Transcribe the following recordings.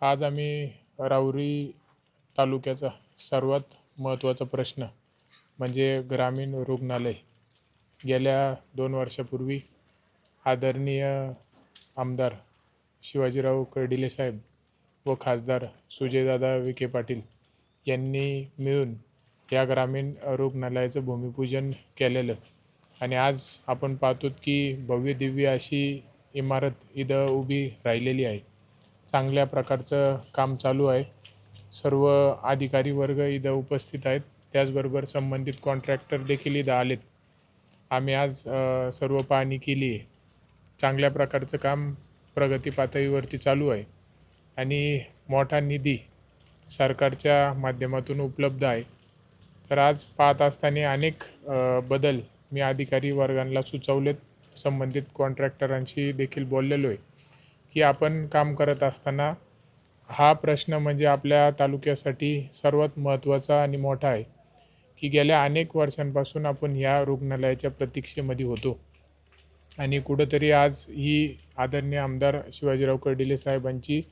आज आम्ही राहुरी तालुक्याचा सर्वात महत्त्वाचा प्रश्न म्हणजे ग्रामीण रुग्णालय. गेल्या 2 वर्षापूर्वी आदरणीय आमदार शिवाजीराव कर्डिले साहेब व खासदार सुजयदादा विखे पाटील यांनी मिळून या ग्रामीण रुग्णालयाचं भूमिपूजन केलेलं आणि आज आपण पाहतो की भव्य दिव्य अशी इमारत इथं उभी राहिलेली आहे. चांगल्या प्रकारचं काम चालू आहे. सर्व अधिकारी वर्ग इथं उपस्थित आहेत. त्याचबरोबर संबंधित कॉन्ट्रॅक्टर देखील इथं आलेत. आम्ही आज सर्व पाहणी केली आहे. चांगल्या प्रकारचं काम प्रगती पातळीवरती चालू आहे आणि मोठा निधी सरकारच्या माध्यमातून उपलब्ध आहे. तर आज पाहत असताना अनेक बदल मी अधिकारी वर्गांना सुचवलेत. संबंधित कॉन्ट्रॅक्टरांशी देखील बोललेलो आहे की आपण काम करत असताना हा प्रश्न म्हणजे आपल्या तालुक्यासाठी सर्वात महत्त्वाचा आणि मोठा आहे की गेल्या अनेक वर्षांपासून आपण ह्या रुग्णालयाच्या प्रतीक्षेमध्ये होतो आणि कुठंतरी आज ही आदरणीय आमदार शिवाजीराव कर्डिले साहेबांची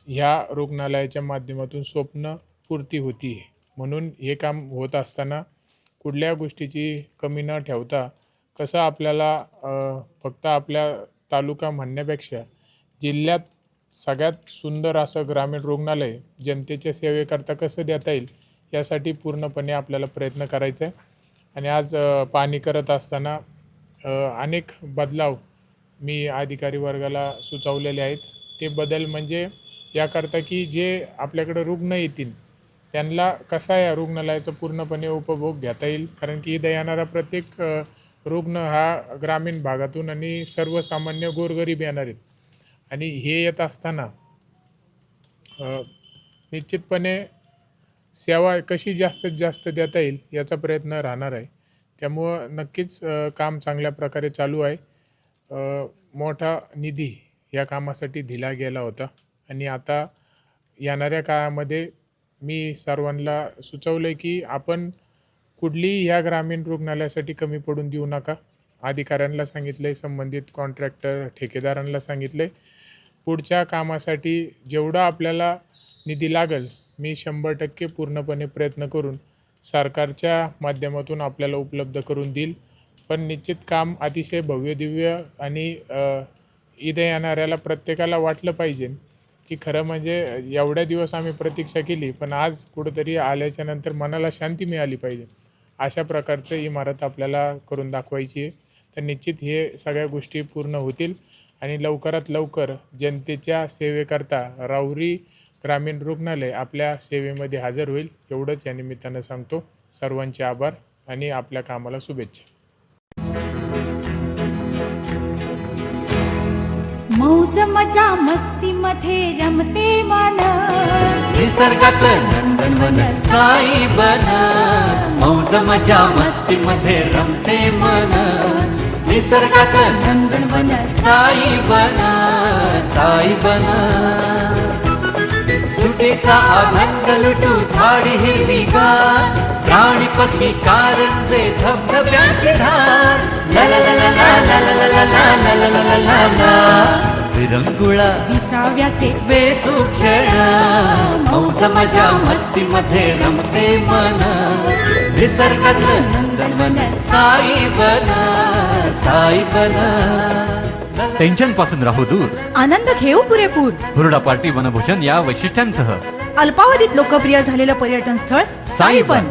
ह्या रुग्णालयाच्या माध्यमातून स्वप्न पूर्ती होती आहे. म्हणून हे काम होत असताना कुठल्या गोष्टीची कमी न ठेवता कसं आपल्याला फक्त आपल्या तालुका म्हणण्यापेक्षा जिल्ह्यात सगळ्यात सुंदर असं ग्रामीण रुग्णालय जनतेच्या सेवेकरता कसं देता येईल यासाठी पूर्णपणे आपल्याला प्रयत्न करायचा आहे. आणि आज पाहणी करत असताना अनेक बदलाव मी अधिकारी वर्गाला सुचवलेले आहेत. ते बदल म्हणजे याकरता की जे आपल्याकडे रुग्ण येतील त्यांना कसा या रुग्णालयाचा पूर्णपणे उपभोग घेता येईल. कारण की इथं येणारा प्रत्येक रुग्ण हा ग्रामीण भागातून आणि सर्वसामान्य गोरगरीब येणार आहेत आणि हे येत असताना निश्चितपणे सेवा कशी जास्तीत जास्त देता येईल याचा प्रयत्न राहणार आहे. त्यामुळं नक्कीच काम चांगल्या प्रकारे चालू आहे. मोठा निधी या कामासाठी दिला गेला होता आणि आता येणाऱ्या काळामध्ये मी सर्वांना सुचवलं की आपण कुठलीही ह्या ग्रामीण रुग्णालयासाठी कमी पडून देऊ नका. अधिकाऱ्यांना सांगितलं आहे, संबंधित कॉन्ट्रॅक्टर ठेकेदारांना सांगितलं आहे. पुढच्या कामासाठी जेवढा आपल्याला निधी लागेल मी 100% पूर्णपणे प्रयत्न करून सरकारच्या माध्यमातून आपल्याला उपलब्ध करून देईल. पण निश्चित काम अतिशय भव्य दिव्य आणि इथं येणाऱ्याला प्रत्येकाला वाटलं पाहिजे की खरं म्हणजे एवढ्या दिवस आम्ही प्रतीक्षा केली पण आज कुठंतरी आल्याच्या नंतर मनाला शांती मिळाली पाहिजे. अशा प्रकारचं इमारत आपल्याला करून दाखवायची आहे. तर निश्चित हे सगळ्या गोष्टी पूर्ण होतील आणि लवकरात लवकर जनतेच्या सेवेकरता राहुरी ग्रामीण रुग्णालय आपल्या सेवेमध्ये हजर होईल. एवढंच या निमित्तानं सांगतो. सर्वांचे आभार आणि आपल्या कामाला शुभेच्छा. मौज मजा मस्ती मध्ये रमते मन निसर्गात नंदनवन साई बन. मौज मजा मस्ती मध्ये रमते मन निसर्गात नंदनवन साई बन. साई बन सुटीचा आनंद लुटू झाडी हिरवीगार प्राणी पक्षी कारंजे धबधब्याची धार. ला ला ला ला ला ला ला ला ला ला ला ला ला ला विरंगुळा विसाव्याचे वेचू क्षण. मौज मजा मस्ती मध्ये रमते मन निसर्गात नंदनवन साई बन. साई बन टेन्शन पासून राहू दूर, आनंद घेऊ पुरेपूर. हुरडा पार्टी वनभूषण या वैशिष्ट्यांसह अल्पावधीत लोकप्रिय झालेलं पर्यटन स्थळ साईबन.